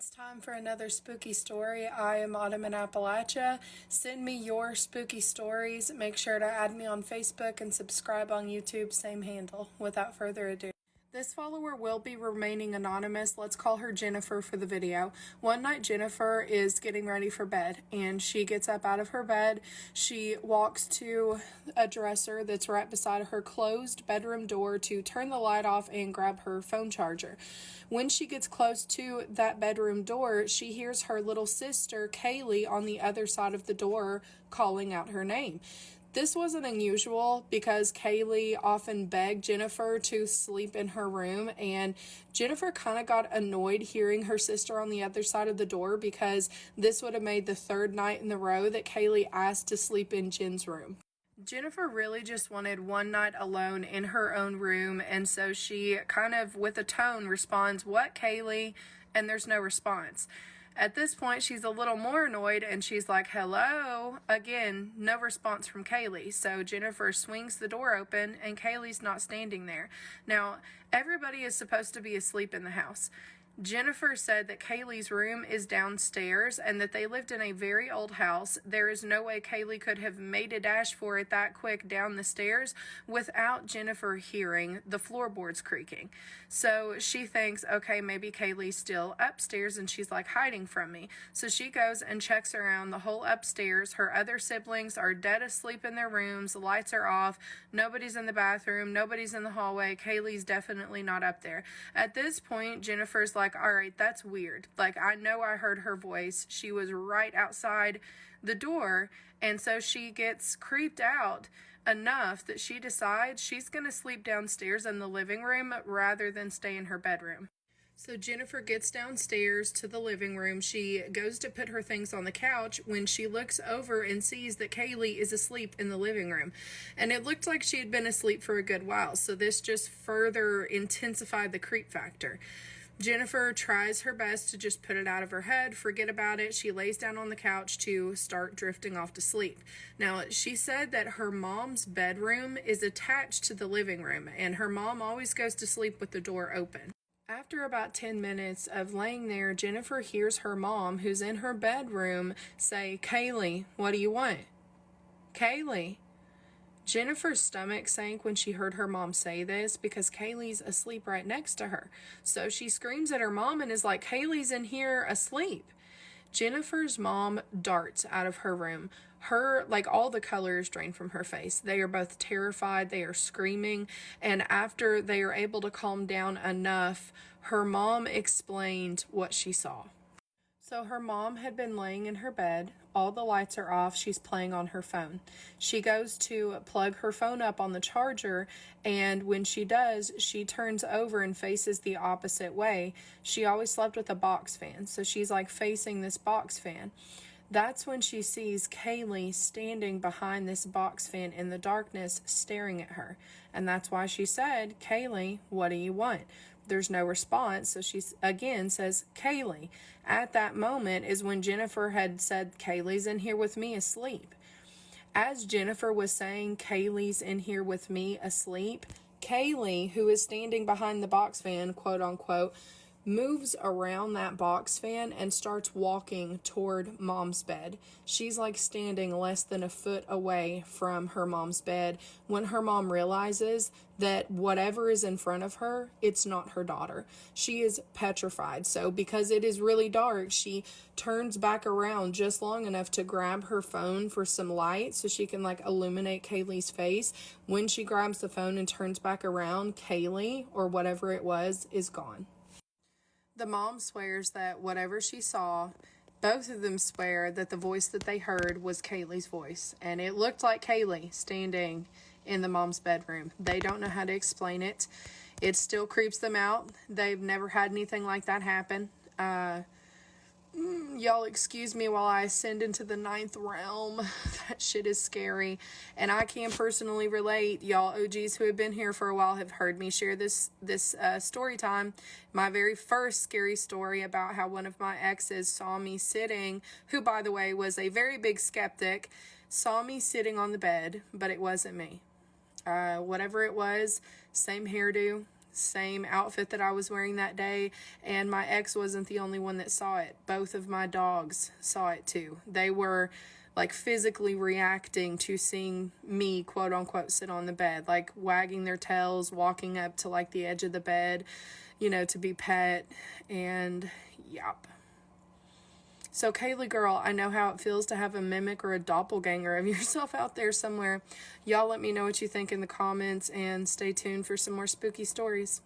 It's time for another spooky story. I am Autumn in Appalachia. Send me your spooky stories. Make sure to add me on Facebook and subscribe on YouTube, same handle. Without further ado. This follower will be remaining anonymous. Let's call her Jennifer for the video. One night, Jennifer is getting ready for bed, and she gets up out of her bed. She walks to a dresser that's right beside her closed bedroom door to turn the light off and grab her phone charger. When she gets close to that bedroom door, she hears her little sister, Kaylee, on the other side of the door calling out her name. This wasn't unusual because Kaylee often begged Jennifer to sleep in her room, and Jennifer kind of got annoyed hearing her sister on the other side of the door because this would have made the third night in a row that Kaylee asked to sleep in Jen's room. Jennifer really just wanted one night alone in her own room, and so she kind of, with a tone, responds, "What, Kaylee?" And there's no response. At this point, she's a little more annoyed, and she's like, "Hello?" Again, no response from Kaylee. So Jennifer swings the door open, and Kaylee's not standing there. Now, everybody is supposed to be asleep in the house. Jennifer said that Kaylee's room is downstairs and that they lived in a very old house. There is no way Kaylee could have made a dash for it that quick down the stairs without Jennifer hearing the floorboards creaking. So she thinks, okay, maybe Kaylee's still upstairs and she's like hiding from me. So she goes and checks around the whole upstairs. Her other siblings are dead asleep in their rooms. The lights are off. Nobody's in the bathroom. Nobody's in the hallway. Kaylee's definitely not up there. At this point, Jennifer's like, all right, that's weird. Like, I know I heard her voice. She was right outside the door. And so she gets creeped out enough that she decides she's going to sleep downstairs in the living room rather than stay in her bedroom. So Jennifer gets downstairs to the living room. She goes to put her things on the couch when she looks over and sees that Kaylee is asleep in the living room. And it looked like she had been asleep for a good while. So this just further intensified the creep factor. Jennifer tries her best to just put it out of her head, forget about it. She lays down on the couch to start drifting off to sleep. Now, she said that her mom's bedroom is attached to the living room, and her mom always goes to sleep with the door open. After about 10 minutes of laying there, Jennifer hears her mom, who's in her bedroom, say, "Kaylee, what do you want? Kaylee." Jennifer's stomach sank when she heard her mom say this because Kaylee's asleep right next to her. So she screams at her mom and is like, "Kaylee's in here asleep." Jennifer's mom darts out of her room. All the color is drained from her face. They are both terrified. They are screaming. And after they are able to calm down enough, her mom explained what she saw. So her mom had been laying in her bed. All the lights are off. She's playing on her phone. She goes to plug her phone up on the charger, and when she does, she turns over and faces the opposite way. She always slept with a box fan, so she's like facing this box fan. That's when she sees Kaylee standing behind this box fan in the darkness, staring at her. And that's why she said, "Kaylee, what do you want?" There's no response, so she again says, "Kaylee." At that moment is when Jennifer had said, "Kaylee's in here with me asleep." As Jennifer was saying, "Kaylee's in here with me asleep," Kaylee, who is standing behind the box fan, quote unquote, moves around that box fan and starts walking toward mom's bed. She's like standing less than a foot away from her mom's bed when her mom realizes that whatever is in front of her, it's not her daughter. She is petrified. So because it is really dark, she turns back around just long enough to grab her phone for some light so she can illuminate Kaylee's face. When she grabs the phone and turns back around, Kaylee, or whatever it was, is gone. The mom swears that whatever she saw, both of them swear that the voice that they heard was Kaylee's voice. And it looked like Kaylee standing in the mom's bedroom. They don't know how to explain it. It still creeps them out. They've never had anything like that happen. Y'all excuse me while I ascend into the ninth realm. That shit is scary. And I can personally relate. Y'all OGs who have been here for a while have heard me share this story time. My very first scary story about how one of my exes saw me sitting, who by the way was a very big skeptic, saw me sitting on the bed, but it wasn't me. Whatever it was, same hairdo, same outfit that I was wearing that day, and my ex wasn't the only one that saw it. Both of my dogs saw it too. They were like physically reacting to seeing me, quote unquote, sit on the bed, like wagging their tails, walking up to like the edge of the bed, you know, to be pet. And yep. So Kaylee girl, I know how it feels to have a mimic or a doppelganger of yourself out there somewhere. Y'all let me know what you think in the comments, and stay tuned for some more spooky stories.